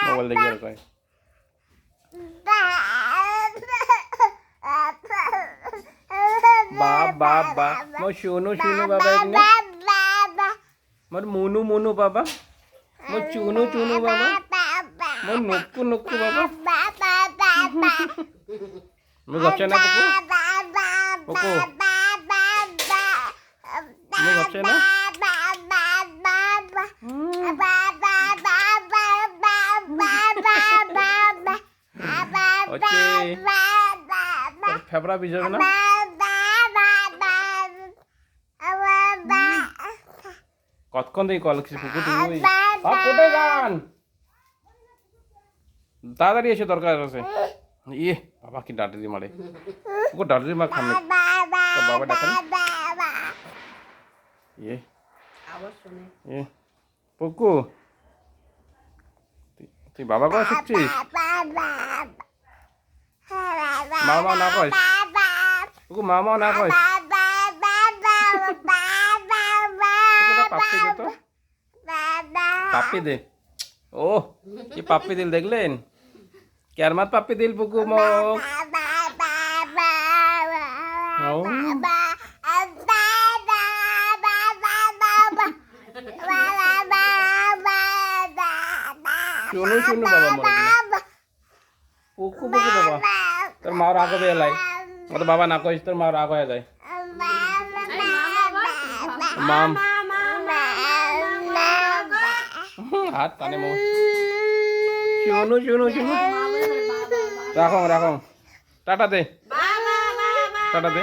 mobile দেখি আর কয় বাপ বাপ বাপ মোর সোনু সোনু বাবা এখানে মোর মুনু মুনু বাবা মোর চুনু চুনু বাবা মোর নক্কু নক্কু বাবা মোর গপছে না পুকু পুকু মোর গপছে না ওকে ফেবরা বিজয় না কতক্ষণ থেকে কল করছিস পুকু তুই কোথায় যান তাড়াতাড়ি এসে দরকার আছে ইয়ে বাবা কি ডাঁটি দিয়ে মারে পুকু ডাঁটি দিয়ে মার খান বাবা ডাকেন ইয়ে ইয়ে পুকু তুই বাবা করা শিখছিস মামা না কইস পুকু মামা না কইস পাপ্পি দে তো পাপ্পি দে ও কি পাপ্পি দিল দেখলেন কেরমাত পাপ্পি দিল পুকু মোক শুনু শুনু বাবা মরে পুকু পুকু বাবা তোর মা রাগ হবে এলাই ও তো বাবা না কইস তোর মা রাগ হয়ে যায় মাম হাত টানে মো শুনু শুনু শুনু রাখো রাখো টাটা দে টাটা দে